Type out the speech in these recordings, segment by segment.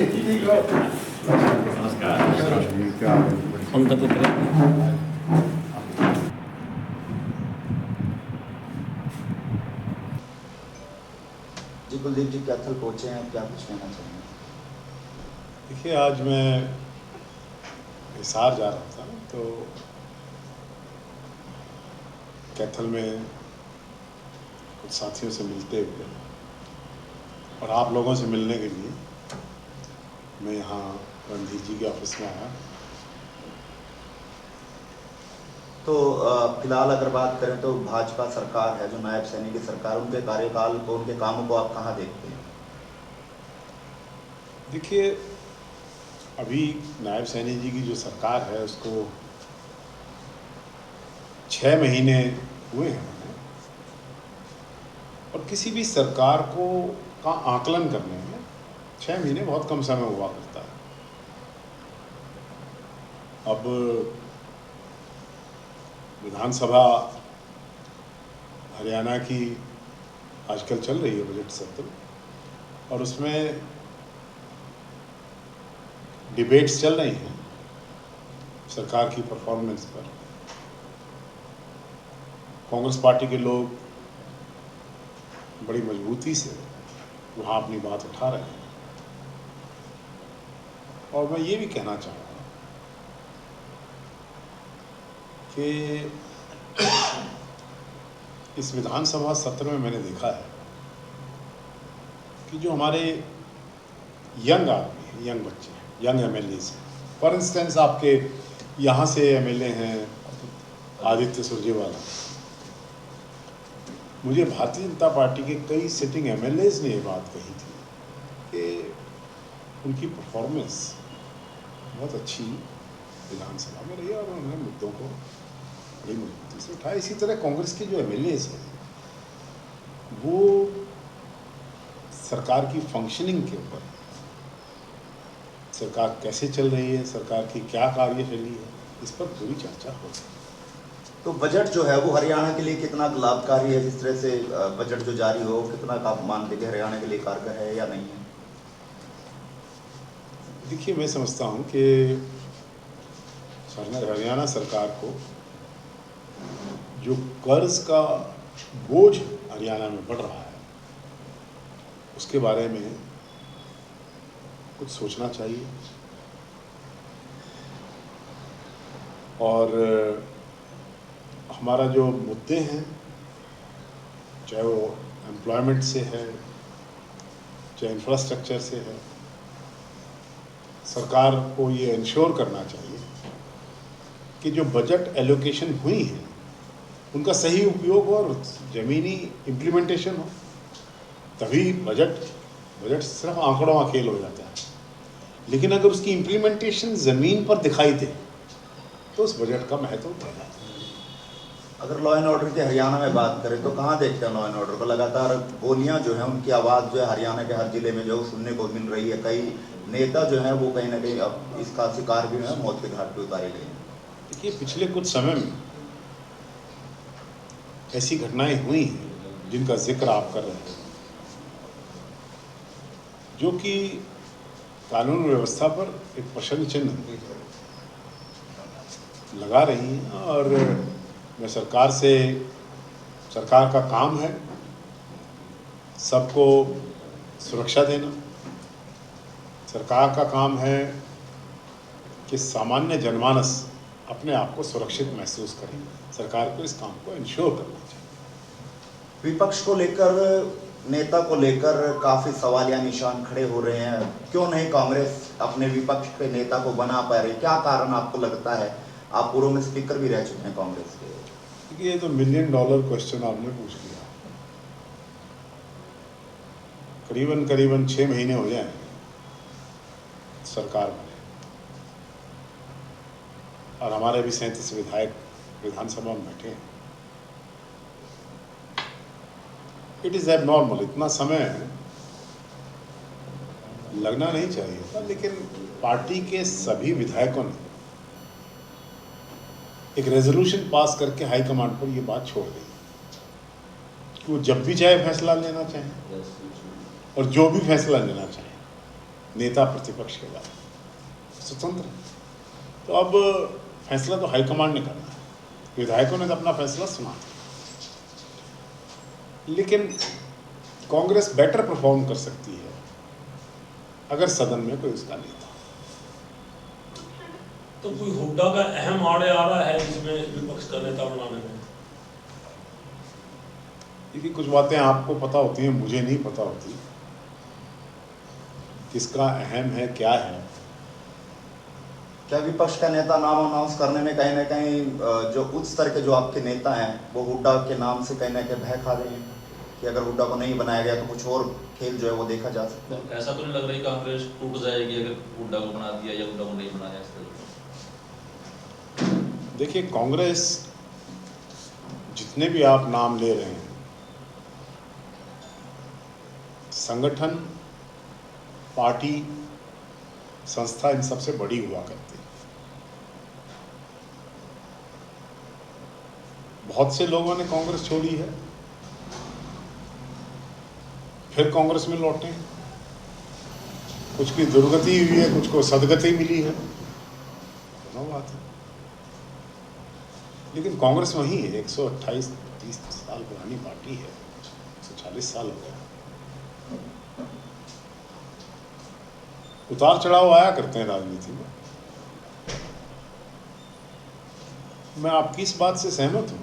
जी कुलदीप जी कैथल पहुंचे हैं, क्या कुछ कहना चाहेंगे? देखिए, आज मैं हिसार जा रहा था तो कैथल में कुछ साथियों से मिलते हुए और आप लोगों से मिलने के लिए मैं यहाँ रणधीर जी के ऑफिस में आया। तो फिलहाल अगर बात करें तो भाजपा सरकार है, जो नायब सैनी की सरकार, उनके कार्यकाल को, उनके कामों को आप कहाँ देखते हैं? देखिए, अभी नायब सैनी जी की जो सरकार है उसको 6 महीने हुए हैं और किसी भी सरकार का आकलन करने में 6 महीने बहुत कम समय हुआ करता है। अब विधानसभा हरियाणा की आजकल चल रही है बजट सत्र, और उसमें डिबेट्स चल रही हैं सरकार की परफॉर्मेंस पर। कांग्रेस पार्टी के लोग बड़ी मजबूती से वहाँ अपनी बात उठा रहे हैं और मैं ये भी कहना चाहूँगा कि इस विधानसभा सत्र में मैंने देखा है कि जो हमारे यंग आदमी हैं, यंग बच्चे हैं, यंग एमएलएज हैं, फॉर इंस्टेंस आपके यहाँ से एमएलए हैं आदित्य सुरजेवाला, मुझे भारतीय जनता पार्टी के कई सिटिंग एमएलएज ने ये बात कही थी कि उनकी परफॉर्मेंस बहुत अच्छी विधानसभा में रही और उन्होंने मुद्दों को बड़ी मजबूती से उठाया। इसी तरह कांग्रेस के जो एमएलएज हैं वो सरकार की फंक्शनिंग के ऊपर, सरकार कैसे चल रही है, सरकार की क्या कार्यशैली है, इस पर पूरी चर्चा हो सकती है। तो बजट जो है वो हरियाणा के लिए कितना लाभकारी है? जिस तरह से बजट जो जारी हो, कितना आप मानते हैं हरियाणा के लिए कारगर है या नहीं है? देखिए, मैं समझता हूँ कि हरियाणा सरकार को जो कर्ज का बोझ हरियाणा में बढ़ रहा है उसके बारे में कुछ सोचना चाहिए और हमारा जो मुद्दे हैं, चाहे वो एम्प्लॉयमेंट से है, चाहे इंफ्रास्ट्रक्चर से है, सरकार को ये इंश्योर करना चाहिए कि जो बजट एलोकेशन हुई है उनका सही उपयोग हो और ज़मीनी इम्प्लीमेंटेशन हो, तभी बजट सिर्फ आंकड़ों का खेल हो जाता है। लेकिन अगर उसकी इम्प्लीमेंटेशन ज़मीन पर दिखाई दे तो उस बजट का महत्व बढ़ जाता है। अगर लॉ एंड ऑर्डर की हरियाणा में बात करें तो कहाँ देखते हैं लॉ एंड ऑर्डर को? लगातार गोलियां जो है उनकी आवाज़ जो है हरियाणा के हर जिले में जो सुनने को मिल रही है। कई नेता जो हैं वो कहीं ना कहीं अब इसका शिकार भी है, मौत के घाट पे उतारे गए हैं। देखिए, पिछले कुछ समय में ऐसी घटनाएं हुई हैं जिनका जिक्र आप कर रहे हैं, जो कि कानून व्यवस्था पर एक प्रश्न चिन्ह लगा रही हैं। और मैं सरकार का काम है सबको सुरक्षा देना, सरकार का काम है कि सामान्य जनमानस अपने आप को सुरक्षित महसूस करें। सरकार को इस काम को इंश्योर करना चाहिए। विपक्ष को लेकर, नेता को लेकर काफी सवालिया निशान खड़े हो रहे हैं। क्यों नहीं कांग्रेस अपने विपक्ष के नेता को बना पा रही? क्या कारण आपको लगता है? आप पूर्व में स्पीकर भी रह चुके हैं कांग्रेस के। ये तो $1 मिलियन क्वेश्चन आपने पूछ लिया। करीबन 6 महीने हो जाए सरकार बने और हमारे भी 37 विधायक विधानसभा में बैठे हैं। इट इज़ एबनॉर्मल, इतना समय लगना नहीं चाहिए था, लेकिन पार्टी के सभी विधायकों ने एक रेजोल्यूशन पास करके हाईकमांड पर ये बात छोड़ दी कि वो जब भी चाहे फैसला लेना चाहें और जो भी फैसला लेना चाहें नेता प्रतिपक्ष के बाद स्वतंत्र है। तो अब फैसला तो हाईकमांड ने करना है, विधायकों ने तो अपना फैसला सुना, लेकिन कांग्रेस बेटर परफॉर्म कर सकती है अगर सदन में कोई उसका नेता। तो कोई हुड्डा का अहम आड़े आ रहा है इसमें विपक्ष का नेता बनाने में? देखिए, कुछ बातें आपको पता होती हैं, मुझे नहीं पता होती, किसका अहम है क्या है। क्या विपक्ष का नेता नाम अनाउंस करने में कहीं ना कहीं जो उच्च स्तर के जो आपके नेता हैं वो हुड्डा के नाम से कहीं ना कहीं भय खा रहे हैं कि अगर हुड्डा को नहीं बनाया गया तो कुछ और खेल जो है वो देखा जा सकता है? ऐसा तो नहीं लग रहा है कांग्रेस टूट जाएगी अगर हुड्डा को बना दिया या हुड्डा को नहीं बनाया? इस तरह देखिए, कांग्रेस जितने भी आप नाम ले रहे हैं, संगठन, पार्टी, संस्था इन सबसे बड़ी हुआ करती है। बहुत से लोगों ने कांग्रेस छोड़ी है, फिर कांग्रेस में लौटे, कुछ की दुर्गति हुई है, कुछ को सदगति मिली है, दोनों बात है। लेकिन कांग्रेस वही है, 128-30 साल पुरानी पार्टी है, 140 साल हो गए। उतार चढ़ाव आया करते हैं राजनीति में। मैं आपकी इस बात से सहमत हूं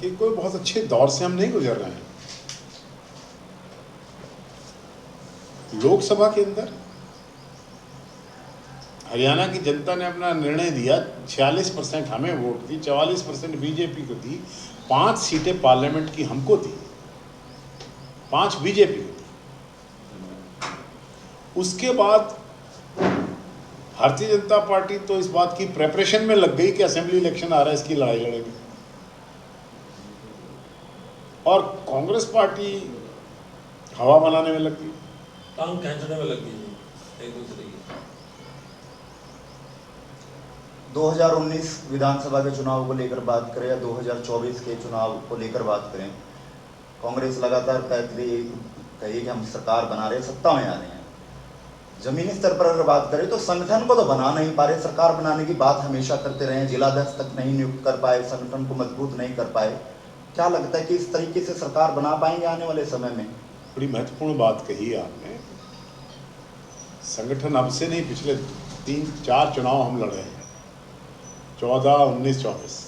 कि कोई बहुत अच्छे दौर से हम नहीं गुजर रहे हैं। लोकसभा के अंदर हरियाणा की जनता ने अपना निर्णय दिया, 46% हमें वोट दी, 44% बीजेपी को दी, 5 सीटें पार्लियामेंट की हमको दी, 5 बीजेपी को दी। उसके बाद भारतीय जनता पार्टी तो इस बात की प्रेपरेशन में लग गई कि असेंबली इलेक्शन आ रहा है, इसकी लड़ाई लड़ेगी, और कांग्रेस पार्टी हवा बनाने में लग गई, टांग खींचने में लग गई एक दूसरे की। 2019 विधानसभा के चुनाव को लेकर बात करें या 2024 के चुनाव को लेकर बात करें, कांग्रेस लगातार कही कि हम सरकार बना रहे, सत्ता में आ रहे हैं। जमीनी स्तर पर अगर बात करें तो संगठन को तो बना नहीं पा रहे, सरकार बनाने की बात हमेशा करते रहे, जिलाध्यक्ष तक नहीं नियुक्त कर पाए, संगठन को मजबूत नहीं कर पाए। क्या लगता है कि इस तरीके से सरकार बना पाएंगे आने वाले समय में? बड़ी महत्वपूर्ण बात कही है आपने। संगठन अब से नहीं, पिछले 3-4 चुनाव हम लड़े हैं, 14, 19, 24,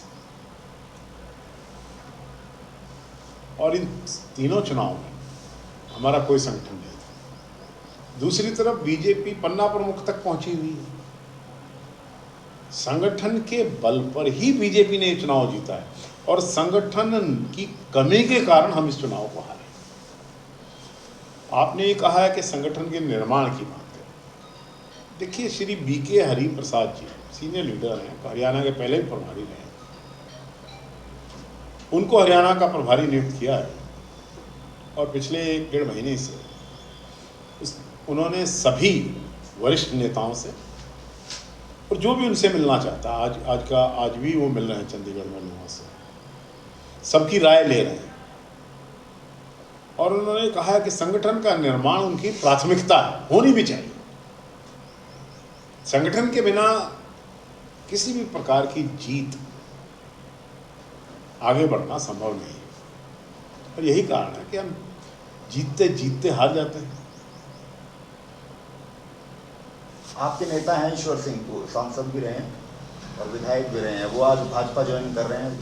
और इन तीनों चुनाव में हमारा कोई संगठन नहीं था। दूसरी तरफ बीजेपी पन्ना प्रमुख तक पहुंची हुई है, संगठन के बल पर ही बीजेपी ने चुनाव जीता है, और संगठन की कमी के कारण हम इस चुनाव को हारे। आपने ये कहा है कि संगठन के निर्माण की बात है। देखिए, Shri BK Hari Prasad ji senior leader हैं, हरियाणा के पहले भी प्रभारी रहे, उनको हरियाणा का प्रभारी नियुक्त किया है, और पिछले 1-1.5 महीने से उन्होंने सभी वरिष्ठ नेताओं से, और जो भी उनसे मिलना चाहता है, आज भी वो मिल रहे हैं चंडीगढ़ में लोगों से, सबकी राय ले रहे हैं, और उन्होंने कहा है कि संगठन का निर्माण उनकी प्राथमिकता है, होनी भी चाहिए। संगठन के बिना किसी भी प्रकार की जीत, आगे बढ़ना संभव नहीं है, और यही कारण है कि हम जीतते जीतते हार जाते हैं। आपके नेता हैं ईश्वर सिंह, को सांसद भी रहे हैं और विधायक भी रहे हैं, वो आज भाजपा ज्वाइन कर रहे हैं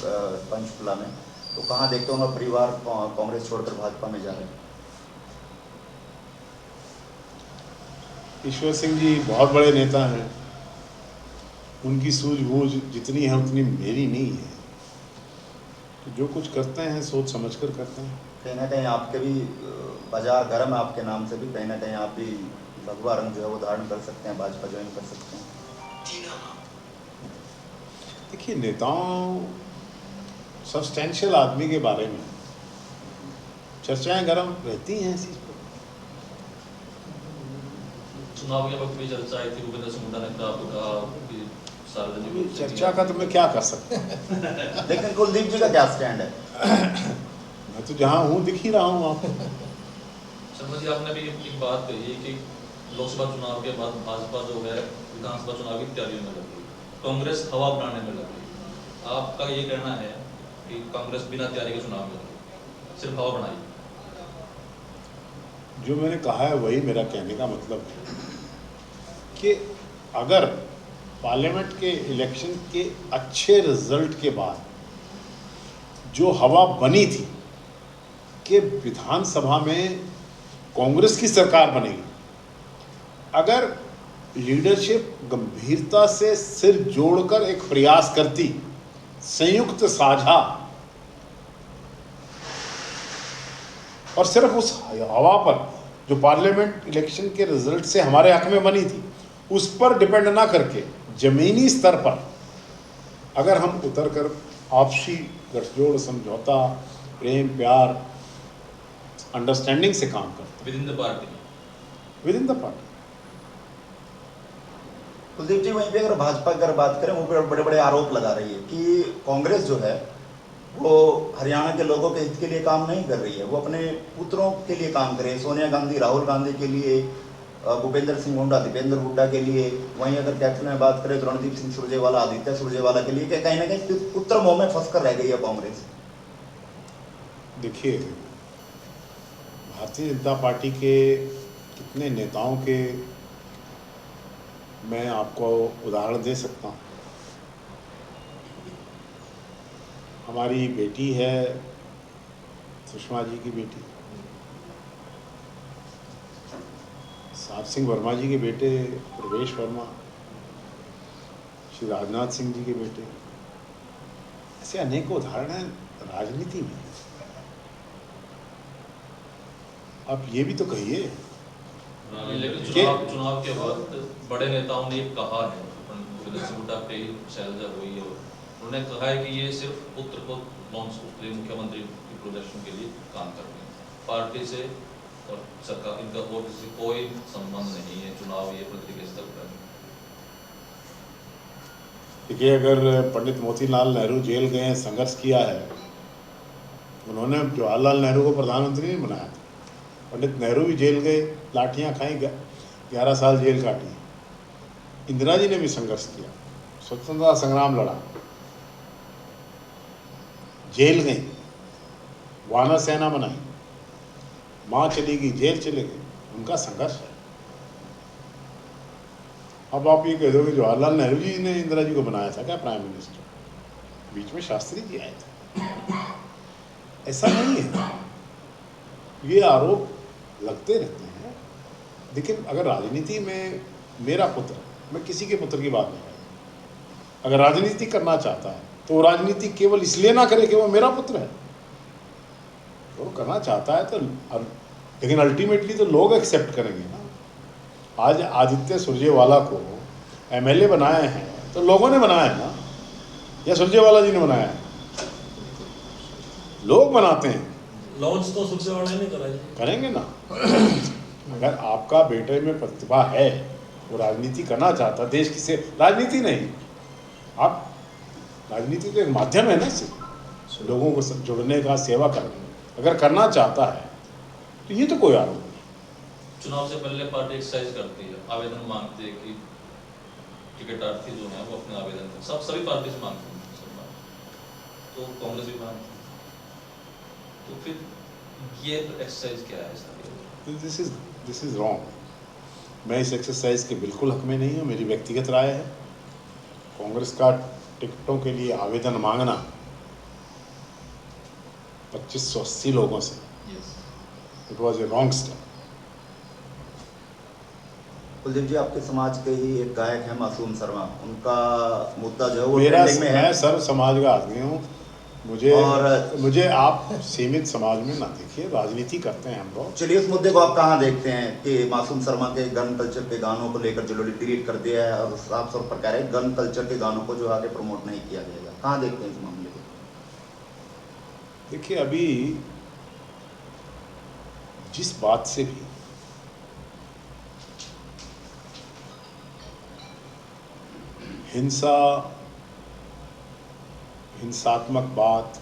पंचकुला में, तो कहाँ देखते होंगे परिवार कांग्रेस छोड़कर भाजपा में जा रहे हैं? ईश्वर सिंह जी बहुत बड़े नेता हैं, उनकी सूझबूझ जितनी है उतनी मेरी नहीं है, तो जो कुछ करते हैं सोच समझ कर करते हैं। कहीं ना कहीं आपके भी बाजार गर्म है, आपके नाम से भी कहीं ना कहीं आप भी भगवा रंग जो है वो धारण कर सकते हैं, भाजपा ज्वाइन कर सकते हैं। देखिए, नेताओं, सब्सटेंशियल आदमी के बारे में चर्चाएं गर्म रहती हैं इस चीज पर। चुनाव के वक्त भी चर्चा आई थी, भूपेंद्र सिंह हुड्डा ने कहा कि सार्वजनिक चर्चा का तो मैं क्या कर सकता हूँ। लेकिन कुलदीप जी का क्या स्टैंड है? मैं तो जहाँ हूँ दिख ही रहा हूँ आपको। शर्मा जी, आपने भी एक बात कही कि लोकसभा चुनाव के बाद भाजपा जो है विधानसभा चुनाव की तैयारियों में लग गई, कांग्रेस हवा बनाने में लग गई। आपका ये कहना है कि कांग्रेस बिना तैयारी के चुनाव में लग गई, सिर्फ हवा बनाई? जो मैंने कहा है वही मेरा कहने का मतलब है कि अगर पार्लियामेंट के इलेक्शन के अच्छे रिजल्ट के बाद जो हवा बनी थी कि विधानसभा में कांग्रेस की सरकार बनेगी, अगर लीडरशिप गंभीरता से सिर जोड़कर एक प्रयास करती, संयुक्त साझा, और सिर्फ उस हवा पर जो पार्लियामेंट इलेक्शन के रिजल्ट से हमारे हक में बनी थी उस पर डिपेंड ना करके जमीनी स्तर पर अगर हम उतर कर आपसी गठजोड़, समझौता, प्रेम, प्यार, अंडरस्टैंडिंग से काम करते within the party. Party. Kuldeep ji, वहीं पे अगर भाजपा की अगर बात करें, वो बड़े बड़े आरोप लगा रही है कि कांग्रेस जो है वो हरियाणा के लोगों के हित के लिए काम नहीं कर रही है, वो अपने पुत्रों के लिए काम कर रही है, सोनिया गांधी, राहुल गांधी के लिए, भूपेंद्र सिंह हुड्डा, दीपेंद्र हुड्डा के लिए। वहीं अगर कैप्टन में बात करें तो रणदीप सिंह सुरजेवाला, आदित्य सुरजेवाला के लिए, कि कहीं ना कहीं पुत्र मोह में फंस कर रह गई है कांग्रेस। देखिए, भारतीय जनता पार्टी के कितने नेताओं के मैं आपको उदाहरण दे सकता हूँ। हमारी बेटी है, सुषमा जी की बेटी, सात सिंह वर्मा जी के बेटे प्रवेश वर्मा, श्री राजनाथ सिंह जी के बेटे, ऐसे अनेक उदाहरण हैं राजनीति में। आप ये भी तो कहिए लेकिन कि चुनाव के वक्त बड़े नेताओं ने कहा है, भूपेंद्र सिंह हुड्डा पे शैलजा हुई है, उन्होंने कहा है कि ये सिर्फ पुत्र को लॉन्च के लिए, मुख्यमंत्री की प्रोजेक्शन के लिए काम कर रहे हैं, पार्टी से और सरकार इनका और किसी कोई संबंध नहीं है, चुनाव ये प्रक्रिया स्तर पर। देखिए, अगर पंडित मोतीलाल नेहरू जेल गए, संघर्ष किया है, उन्होंने जवाहरलाल नेहरू को प्रधानमंत्री नहीं बनाया था। पंडित नेहरू भी जेल गए, लाठियाँ खाई, 11 साल जेल काटी। इंदिरा जी ने भी संघर्ष किया, स्वतंत्रता संग्राम लड़ा, जेल गई, वानर सेना बनाई, माँ चली गई, जेल चले गए, उनका संघर्ष है। अब आप ये कह दो कि जवाहरलाल नेहरू जी ने इंदिरा जी को बनाया था क्या प्राइम मिनिस्टर? बीच में शास्त्री जी आए थे। ऐसा नहीं है, ये आरोप लगते रहते हैं। लेकिन अगर राजनीति में मेरा पुत्र, मैं किसी के पुत्र की बात नहीं कर रहा, अगर राजनीति करना चाहता है तो वो राजनीति केवल इसलिए ना करे कि वो मेरा पुत्र है, वो करना चाहता है तो, लेकिन अल्टीमेटली तो लोग एक्सेप्ट करेंगे ना। आज आदित्य सुरजेवाला को एमएलए बनाए हैं तो लोगों ने बनाया है ना, या सुरजेवाला जी ने बनाया है? लोग बनाते हैं। लॉन्च तो सुरजेवाला नहीं करा जी। करेंगे ना। अगर आपका बेटे में प्रतिभा है, वो राजनीति करना चाहता, देश की से राजनीति नहीं, आप राजनीति तो एक माध्यम है ना, सिर्फ लोगों को जुड़ने का, सेवा करने का। अगर करना चाहता है तो ये तो कोई आरोप नहीं। चुनाव से पहले पार्टी एक्सरसाइज करती है, आवेदन मांगती है कि टिकटार्थी जो है वो अपने आवेदन सभी पार्टी से मांगते हैं, तो कांग्रेस भी मांगती है, तो फिर ये एक्सरसाइज क्या है इसका? This is wrong. मैं इस एक्सरसाइज के बिल्कुल हक में नहीं हूँ, मेरी व्यक्तिगत राय है। कांग्रेस का टिकटों के लिए आवेदन मांगना 2580 लोगों से, it was a wrong step. Kuldeep ji, आपके समाज के ही एक गायक है मासूम शर्मा, उनका मुद्दा जो है वो मेरा ट्रेंडिंग में है। मैं सर्व समाज का आदमी हूँ, मुझे आप सीमित समाज में ना देखिए। राजनीति करते हैं हम लोग। चलिए, उस मुद्दे को आप कहाँ देखते हैं कि मासूम शर्मा के गन कल्चर के गानों को लेकर जो लोग डिलीट कर दिया है और साफ तौर पर कह रहे हैं गन कल्चर के गानों को जो आगे प्रमोट नहीं किया जाएगा, कहाँ देखते हैं इस मामले को? देखिए, अभी जिस बात से भी हिंसात्मक बात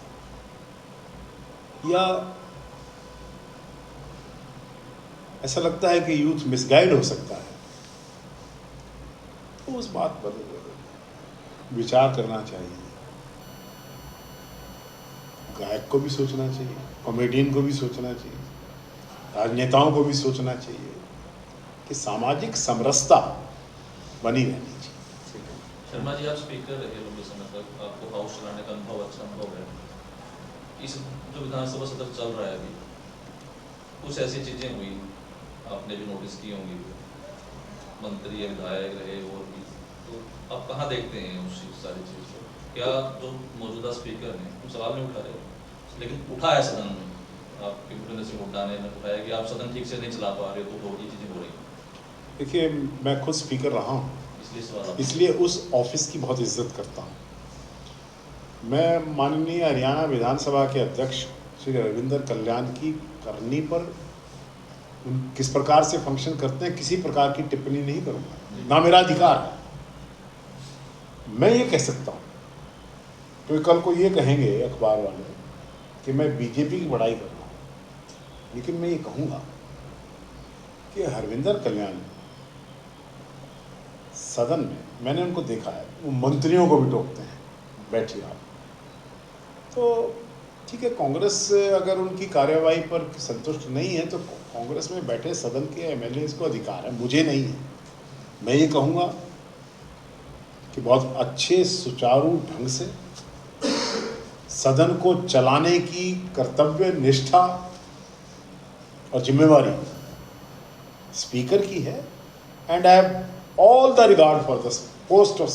या ऐसा लगता है कि यूथ मिसगाइड हो सकता है, तो उस बात पर विचार करना चाहिए। गायक को भी सोचना चाहिए, कॉमेडियन को भी सोचना चाहिए, राजनेताओं को भी सोचना चाहिए कि सामाजिक समरसता बनी रहनी चाहिए। शर्मा जी, आप स्पीकर रहे लंबे समय तक, आपको हाउस चलाने का अनुभव, अच्छा अनुभव है। इस जो विधानसभा सत्र चल रहा है अभी, कुछ ऐसी चीजें हुई आपने भी नोटिस की होंगी, मंत्री या विधायक रहे और भी, तो आप कहाँ देखते हैं उस सारी चीज को? क्या जो मौजूदा स्पीकर हैं वो सवाल नहीं उठा रहे, लेकिन उठा है सदन में, आपके भूपेंद्र सिंह हुड्डा ने उठाया कि आप सदन ठीक से नहीं चला पा रहे हो, तो ये चीजें हो रही हैं। देखिए, मैं खुद स्पीकर रहा हूँ, इसलिए सवाल, इसलिए उस ऑफिस की बहुत इज्जत करता हूँ। मैं माननीय हरियाणा विधानसभा के अध्यक्ष श्री रविंदर कल्याण की करनी पर किस प्रकार से फंक्शन करते हैं किसी प्रकार की टिप्पणी नहीं करूँगा, ना मेरा अधिकार है। मैं ये कह सकता हूँ, तो कल को ये कहेंगे अखबार वाले कि मैं बीजेपी की बड़ाई कर रहा हूँ, लेकिन मैं ये कहूँगा कि हरविंदर कल्याण सदन में, मैंने उनको देखा है, वो मंत्रियों को भी टोकते हैं, बैठिए आप। तो ठीक है, कांग्रेस अगर उनकी कार्यवाही पर संतुष्ट नहीं है तो कांग्रेस में बैठे सदन के एमएलए को अधिकार है, मुझे नहीं है। मैं ये कहूँगा कि बहुत अच्छे सुचारू ढंग से सदन को चलाने की कर्तव्य निष्ठा और जिम्मेवारी स्पीकर की है, and I have all the regard for the post of